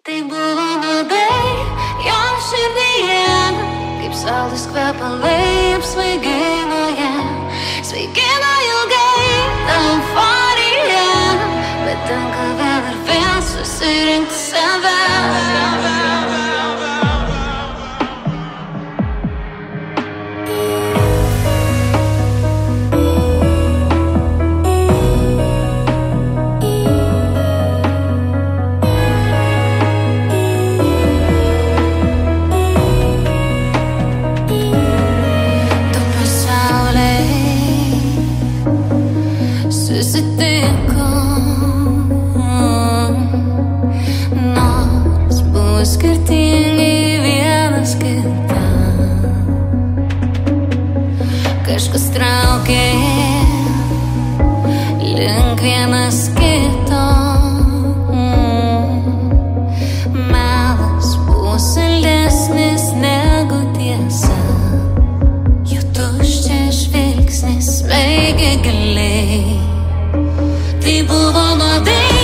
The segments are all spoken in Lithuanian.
Tai buvo nuodai jo širdyje, kaip saldus kvepalai apsvaigino ją. Svaigino ilgai ta euforija, bet tenka vėl ir vėl susirinkti save. Skirtingai vienas kitą, kažkas traukė link vienas kito. Melas buvo saldesnis negu tiesa, jo tuščias žvilgsnis smeigė giliai. Tai buvo nuodai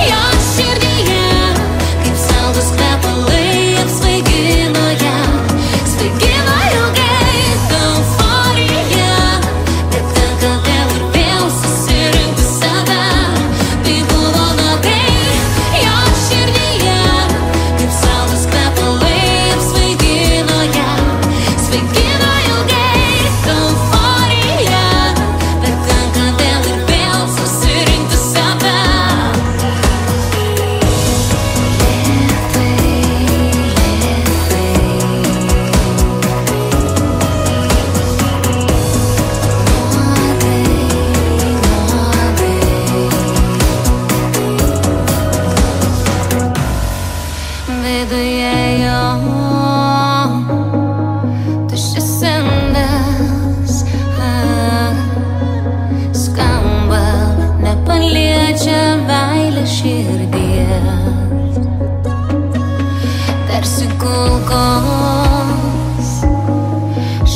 jo širdyje, kaip saldus kvepalai apsvaigino ją. Svaigino ilgai ta euforija, bet tenka vėl ir vėl susirinkti save. Tai buvo nuodai jo širdyje, kaip saldus kvepalai apsvaigino ją. Svaigino ilgai ta euforija, bet tenka vėl ir vėl susirinkti save. Viduje jo tuščias indas, skamba, bet nepaliečia meilės širdies. Tarsi kulkos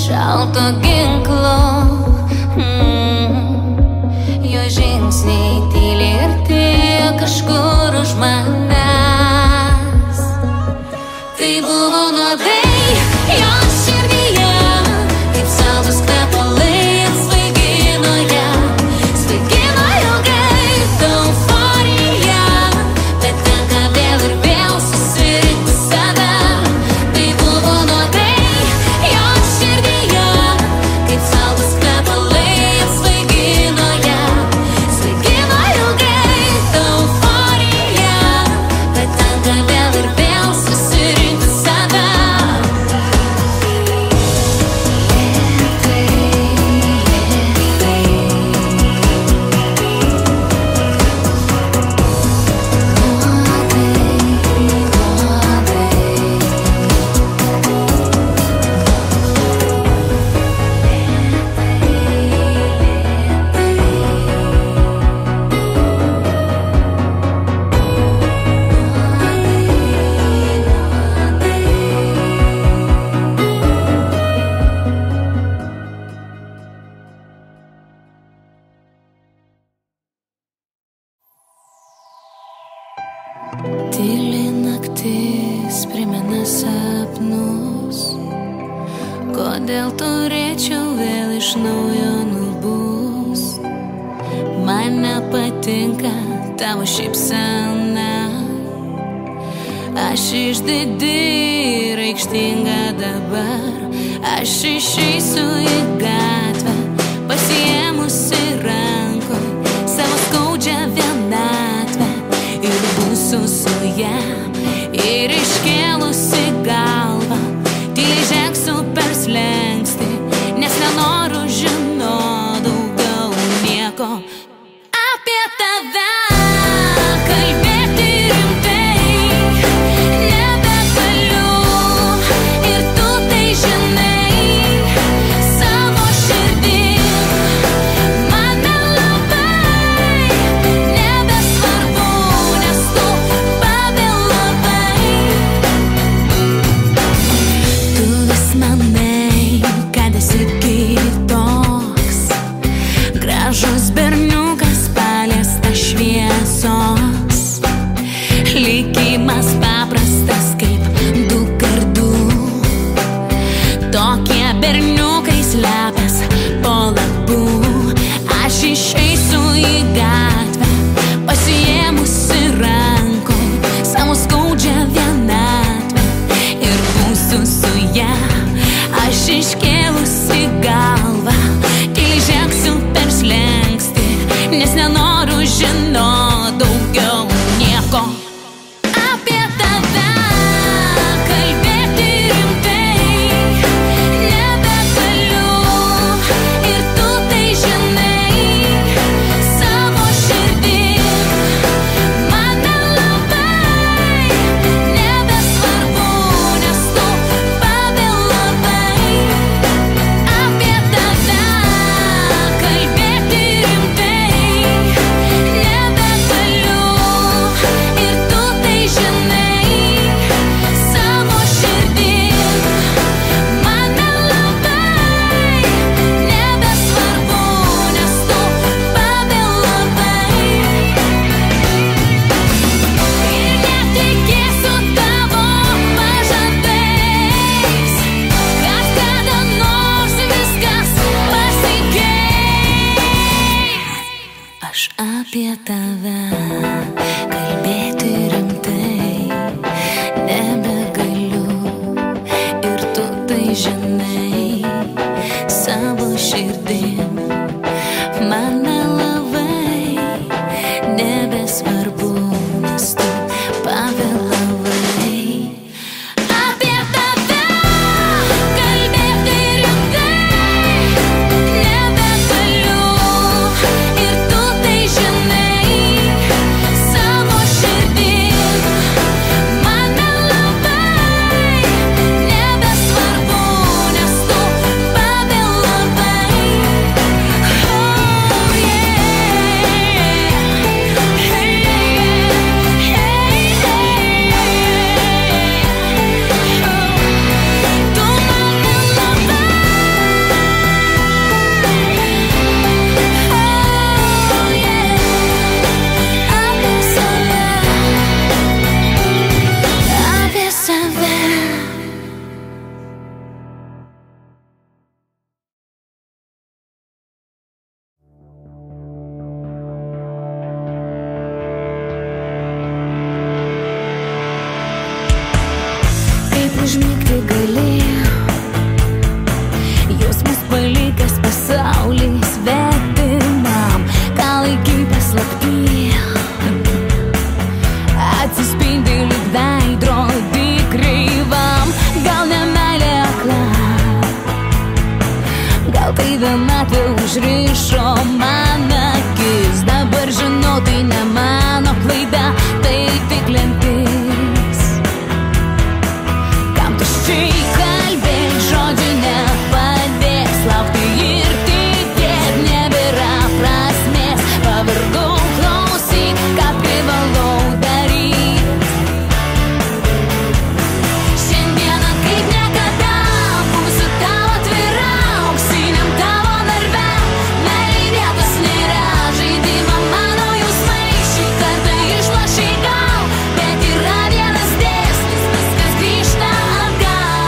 šalto ginklo, jo žingsniai tyliai artėja kažkur už manęs. Tai buvo nuodai jo širdyje, kaip saldus kvepalai apsvaigino ją. Svaigino ilgai ta euforija, bet tenka vėl ir vėl susirinkti save. Tai buvo nuodai jo širdyje, kaip saldus kvepalai apsvaigino ją. Svaigino ilgai ta euforija, bet tenka vėl ir vėl susirinkti save. Tyli naktis primena sapnus, kodėl turėčiau vėl iš naujo nubust. Man nepatinka tavo šypsena, aš išdidi ir aikštinga dabar. Aš išeisiu į gatvę, pasiėmusi rankoj savo skaudžią vienatvę, ir būsiu su ja, ir iškėlusi galvą tyliai žengsiu per slenkstį, nes nenoriu žinot daugiau nieko apie tave. Kalbėti rimtai nebegaliu, ir tu tai žinai. Savo širdim man nelabai nebesvarbu, nes tu pavėlavai. Tu vis manai, kad esi kitoks, gražus berniukas paliestas šviesos. Likimas užmigti gali. Jausmus palikęs pasaulį svetimam, ką laikai paslapty, atsispindi lyg veidrodį kreivam. Gal ne meilė akla, gal tai vienatvė užrišo man akis. Dabar žinau, tai ne mano klaida, tai tik lemtis. Kam tuščiai kalbėt, žodžių nepadės, laukti ir tikėt nebėra prasmės. Pavargau klausyt, ką privalau daryt. Šiandieną kaip niekada būsiu tau atvira, auksiniam tavo narve. Meilei vietos nėra, žaidimą mano jausmai šį kartą išlošei gal, bet yra vienas dėsnis, viskas grįžta atgal.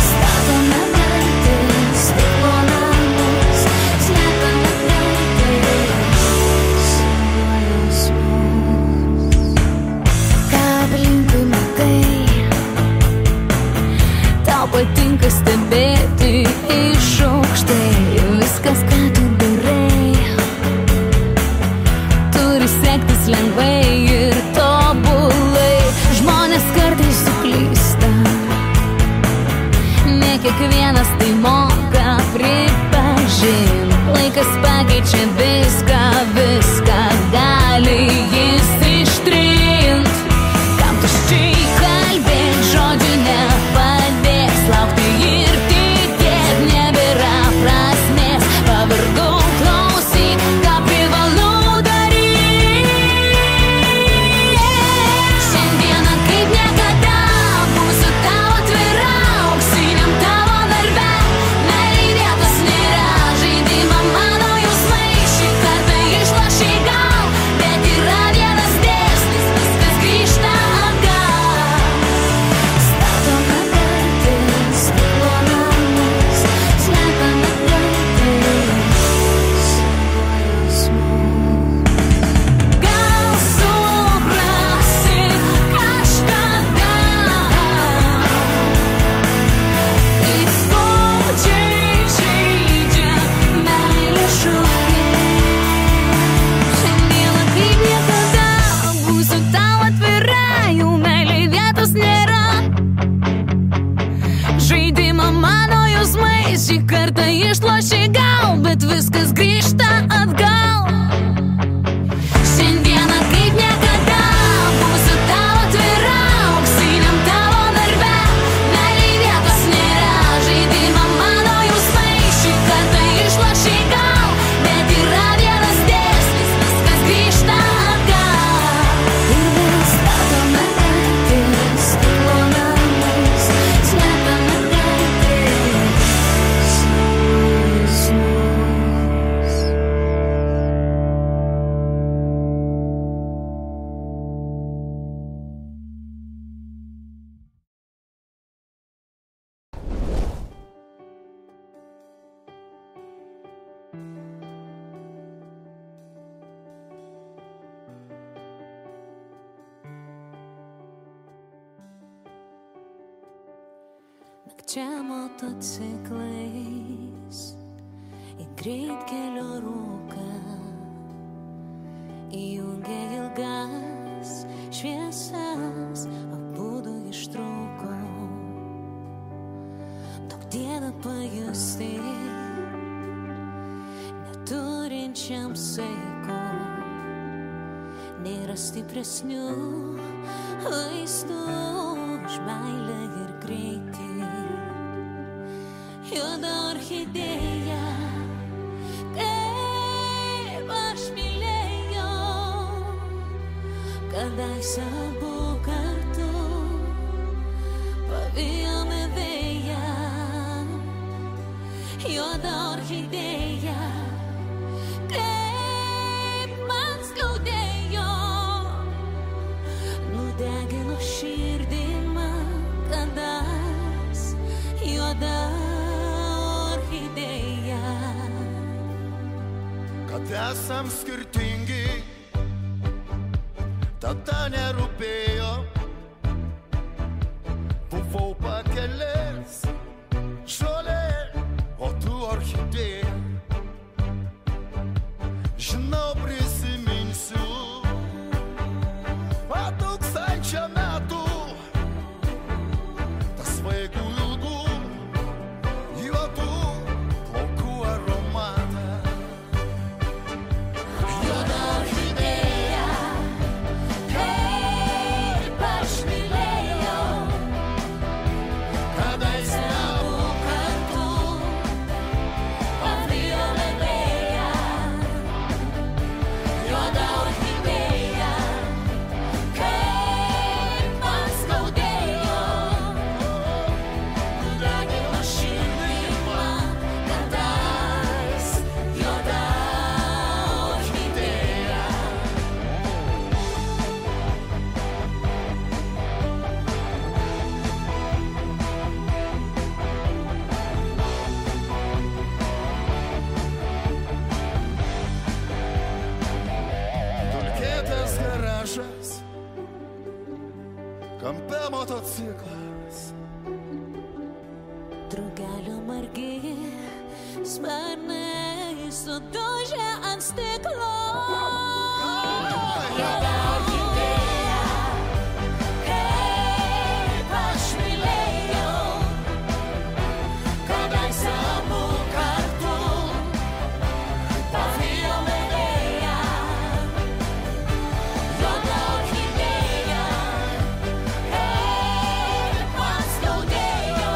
Statome dantis, stiklo namus, slepiame dantis nuo jausmų. Ką aplinkui matai, tau patinka stebėti iš aukštai. Viskas, ką tu darai, turi sektis lengvai ir tobulai. Žmonės kartais suklysta, ne kiekvienas tai moka pripažint. Laikas pakeičia viską, viską gali jis ištrint. Kam tuščiai kalbėt, žodžių nepadės, laukti ir tikėt nebėra prasmės. Pavargau klausyt, ką privalau daryt. Šiandieną kaip niekada būsiu tau atvira, auksiniam tavo narve. Meilei vietos nėra, žaidimą mano jausmai šį kartą išlošei gal, bet yra vienas dėsnis, viskas grįžta atgal. Statome dantis, stiklo namus, slepiame dantis nuo jausmų. Gal suprasi kažkada, kaip skaudžiai žeidžia meilės šūkiai. Šiandieną kaip niekada būsiu tau atvira, jau meilei vietos nėra. Žaidimą mano jausmai šį kartą išlošei gal, bet viskas grįžta atgal. Šiandieną kaip niekada būsiu tau atvira, auksiniam tavo narve. Meilei vietos nėra, žaidimą mano jausmai šį kartą išlošei gal, bet yra vienas dėsnis, viskas grįžta atgal. Ir vėl statome dantis, stiklo namus, slepiame dantis nuo jausmų. Nakčia motociklais į greitkelio rūką įjungė ilgas šviesas, abudu ištrūko. Daug diena pajusti, neturinčiam saiko, nėra stipresnių vaistų už meilę ir greitį. Juoda orchidėja, kaip aš mylėjau, kadaise abu kartu pavijome vėją. Juoda orchidėja, kaip man skaudėjo, nudegino širdį man kadas. Juoda orchidėja. Kad esam skirtingi, tada nerūpėjo. kampe motociklas. Drugelio margi sparnai sudužė ant stiklo. Juoda orchidėja, kaip aš mylėjau, kadaise abu kartu pavijome vėją. Juoda orchidėja, kaip man skaudėjo,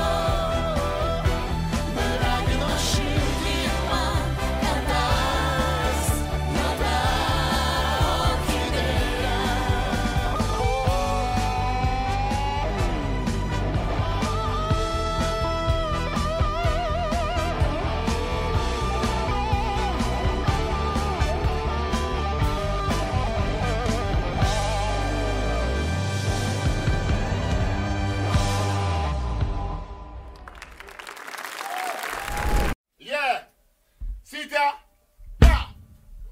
nuragino širdį man, kad tas juoda orchidėja. Yeah! Sita! Yeah!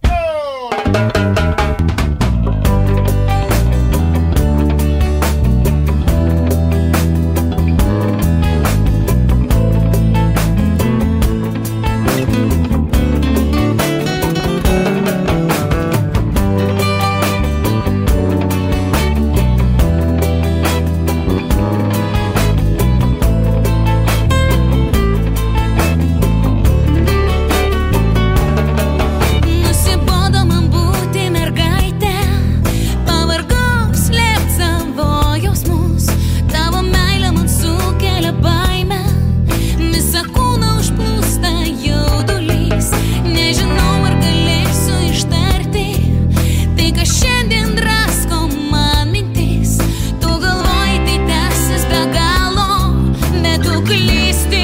Oh! Nusibodo man būti mergaitė, pavargau slėpt savo jausmus. Tavo meilė man sukelia baimę, visą kūną užplūsta jaudulys. Nežinau, ar galėsiu ištarti tai, kas šiandien drasko man mintis. Tu galvoji, tai tęsis be galo, bet tu klysti.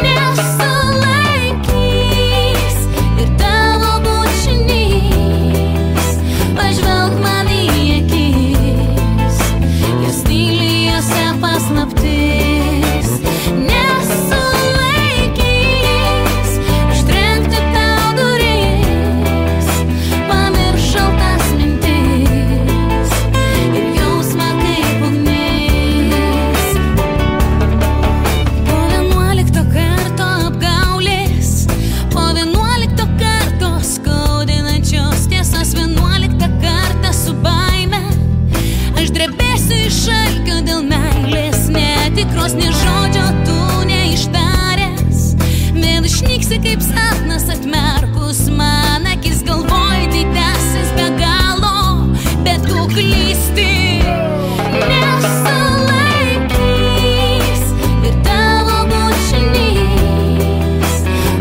Nesulaikys ir tavo bučinys. Pažvelk man į akis, jos tyli, jose paslaptis. Nesulaikys užtrenkti tau duris. Pamiršau tas mintis ir jausmą kaip ugnis. Po 11 karto apgaulės, po 11 karto skaudinančios tiesos, 11 kartą su baime. Aš drebėsiu iš šalčio dėl meilės netikros, nė žodžio tu neištaręs. Vėl išnyksi kaip sapnas atmerkus man akis, galvoji, tai tęsis be galo, bet tu klysti. Nesulaikys ir tavo bučinys.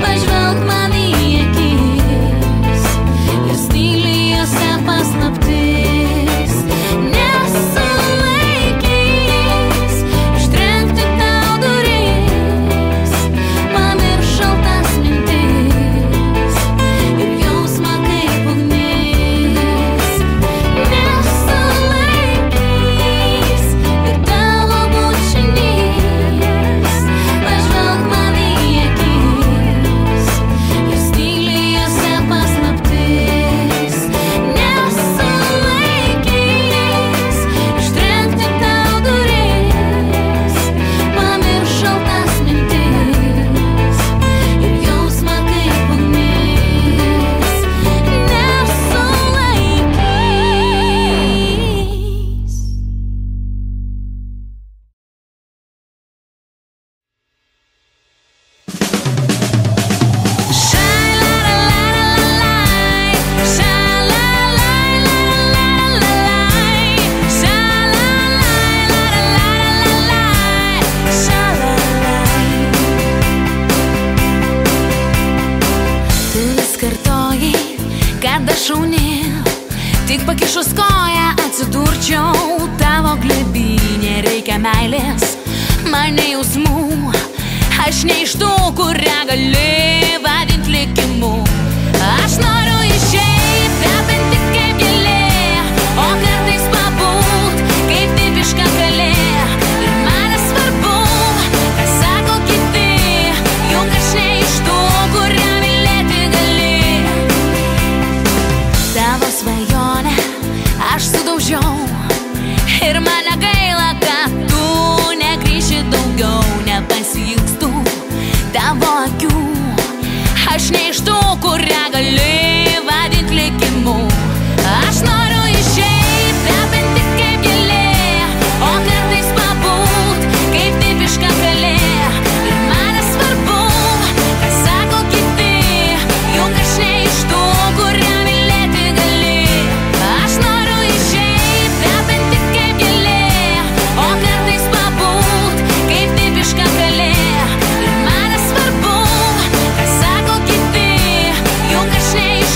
Pažvelk man į akis, jos tyli, jose paslaptis. Nesulaikys užtrenkti tau duris. Pamiršau tas mintis ir jausmą kaip ugnis. Nesulaikys ir tavo bučinys. Pažvelk man į akis, jos tyli, jose paslaptis. Nesulaikys užtrenkti tau duris. Pamiršau tas mintis ir jausmą kaip ugnis. Nesulaikys. Tu vis kartojai, kad aš šauni, tik pakišus koją atsidurčiau tavo glėbyne. Reikia meilės, man ne jausmų. Aš ne iš tų, kurią gali vadint likimu. Aš noriu išeit, kvepinti kaip gėlė, o kartais pabūt kaip tipiška kalė. Ir man nesvarbu, ką sako kiti, juk aš ne iš tų, kurią mylėti gali. Tavo svajonę aš sudaužiau ir man negaila. tavo akių. Aš ne iš tų, kurią gali vadinti likimu. Aš noriu išeit, kvepinti kaip gėlė, o kartais pabūt kaip tipiška kalė. Ir man nesvarbu, ką sako kiti, juk aš ne iš tų, kurią mylėti gali. Aš noriu išeit, kvepinti kaip gėlė, o kartais pabūt kaip tipiška kalė. Ir man nesvarbu, ką sako kiti, juk aš ne iš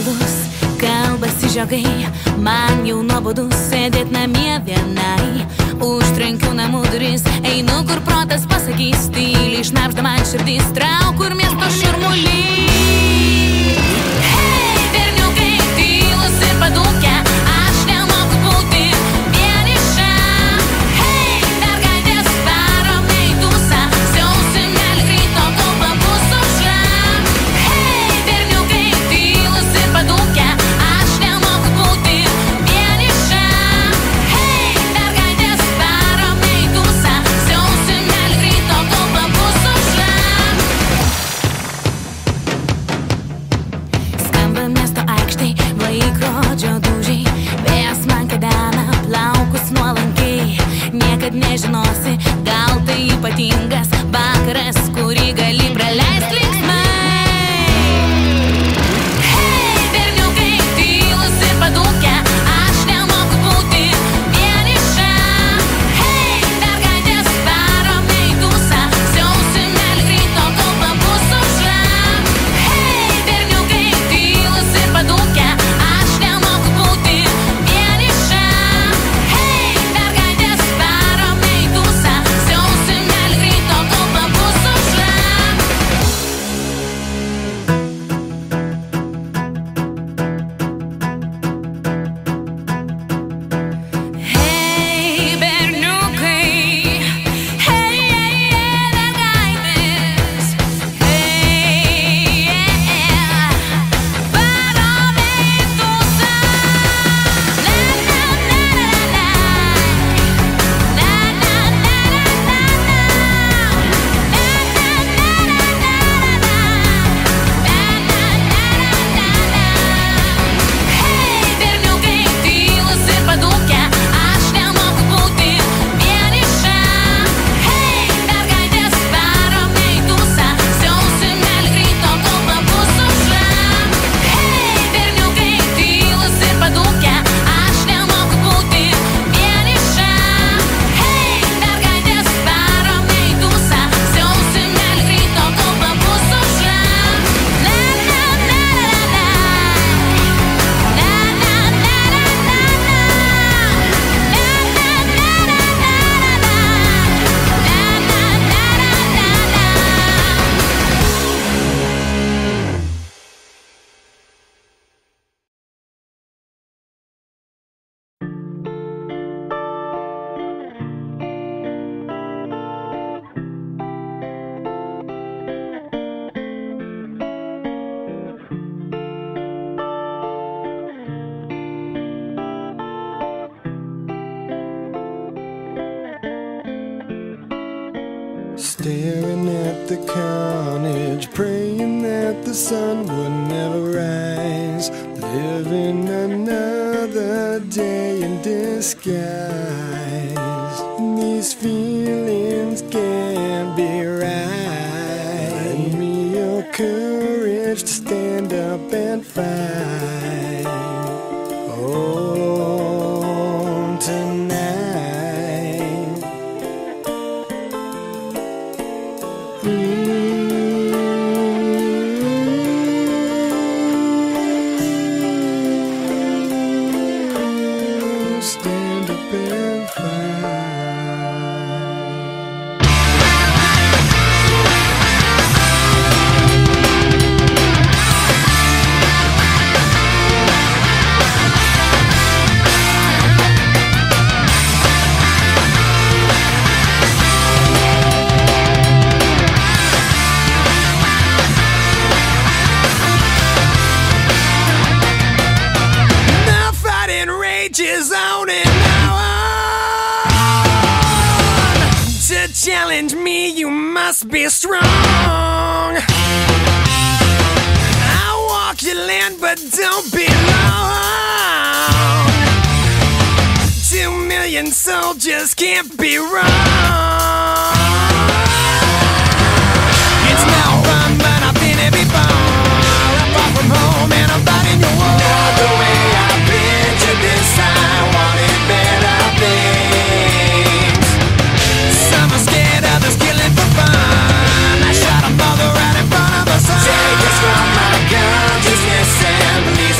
tylus, kalbasi žiogai, man jau nuobodu sėdėt namie vienai. Užtrenkiu namų duris, einu kur protas pasakys, tyliai šnabžda man širdis, trauk kur miesto šurmulys. Hei, berniukai, tylus ir padūkę, aš nemoku būti vieniša. Hei, mergaitės, varom į tūsą, siausim lyg ryto, kol pabus aušra. Hei, berniukai, tylus ir padūkę, aš nemoku būti vieniša. Hei, mergaitės, varom į tūsą, siausim lyg ryto, kol pabus aušra. Skamba miesto aikštėj, laikrodžio dūžiai, vėjas man kedena plaukus nuolankiai. Niekad nežinosi, gal tai ypatingas vakaras, kurį gali praleist linksmai. Hei, berniukai, tylus ir padūkę, aš nemoku būti vieniša. Hei, mergaitės, varom į tūsą, siausim lyg ryto, kol pabus aušra. Hei, berniukai, tylus ir padūkę, aš nemoku būti vieniša. Hei, mergaitės, varom į tūsą, siausim lyg ryto, kol pabus aušra. Hei, berniukai, hei, mergaitės, hei, varom į tūsą. Na, na, na, na, na, na, na, Hei, berniukai, tylus ir padūkę, aš nemoku būti vieniša. Hei, mergaitės, varom į tūsą, siausim lyg ryto, kol pabus aušra. Hei, berniukai, tylus ir padūkę, aš nemoku būti vieniša. Hei, mergaitės, varom į tūsą, siausim lyg ryto, kol pabus aušra. Na, na, na, na, na. Staring at the carnage, praying that the sun would never rise. Living another day in disguise. These feelings can't be right. Lend me your courage to stand up and fight. Oh, tonight. Stand up and fight. The fighting rages on and on. To challenge me, you must be strong. I'll walk your land, but don't be long. 2 million soldiers can't be wrong. It's now fun, but I've been here before. I'm far from home and I'm fighting your war. The way I've been to this, I wanted better things. Some are scared, others killing for fun. I shot a mother right in front of the sun. Take us from my consciousness and release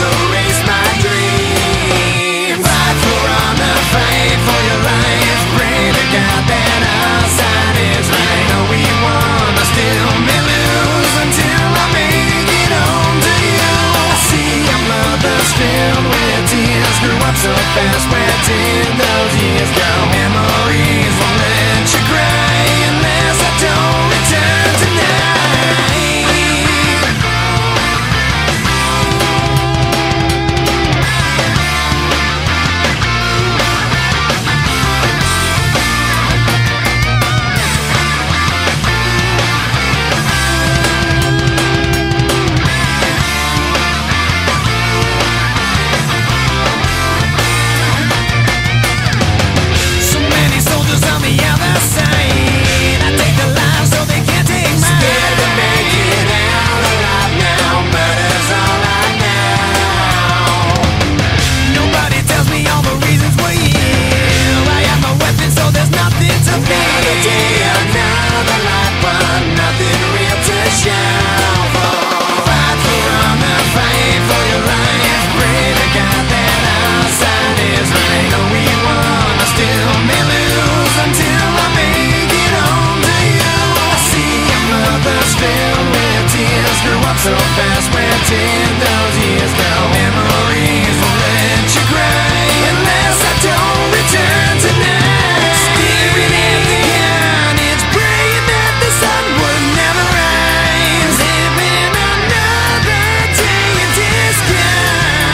past went in those years go. Memories will let you cry unless I don't return tonight. Staring at the gun, it's praying that the sun would never rise. Living another day in disguise.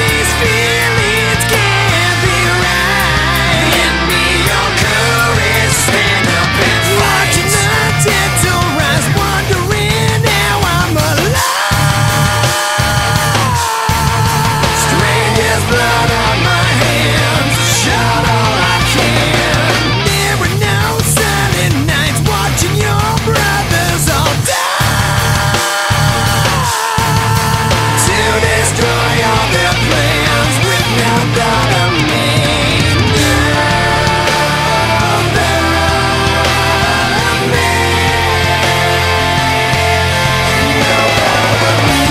These feelings can't be right. Lend me your courage, stand up and fight. Watching the dead to rise, wondering how I'm alive. Strangers, blood on my hands, shot all I can. There were no silent nights, watching your brothers all die. To destroy all their plans with no thought of me. No thought of me. No thought of me.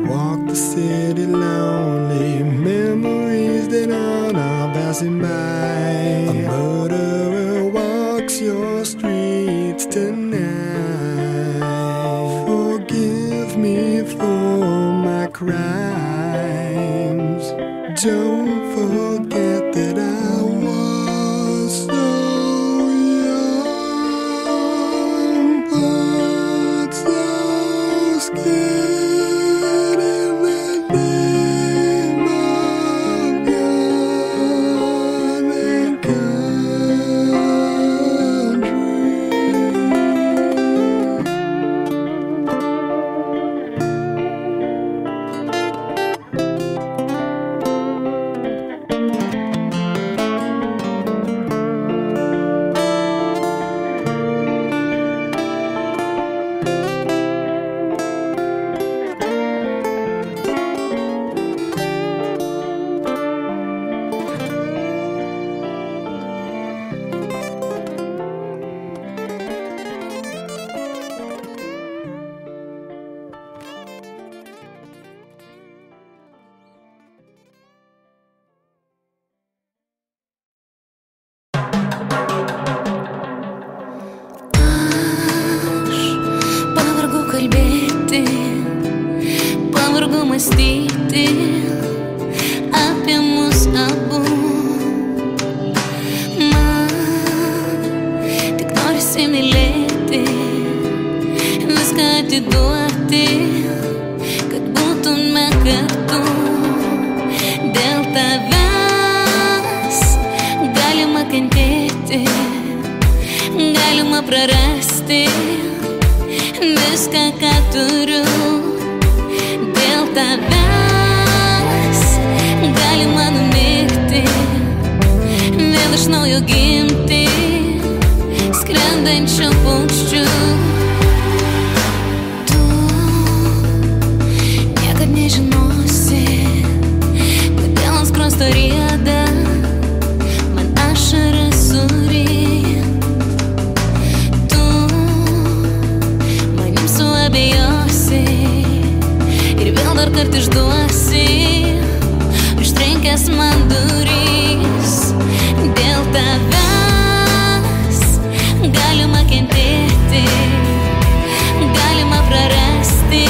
Walk the city lonely, memories that are now passing by. A murderer walks your streets tonight. Forgive me for my crimes. Don't forget that I was so young, but so scared in the name of God and country. mąstyti apie mus abu. Man tik norisi mylėti, viską atiduoti, kad būtume kartu. Dėl tavęs galima kentėti, galima prarasti viską, ką turiu. Dėl tavęs galima numirti, vėl iš naujo gimti, skrendančiu paukščiu. Tu niekad nežinosi, kodėl ant skruosto rieda man ašara suryja. Tu manim suabejosi ir vėl dar kart išduosi, užtrenkęs man durys. Dėl tavęs galima kentėti, galima prarasti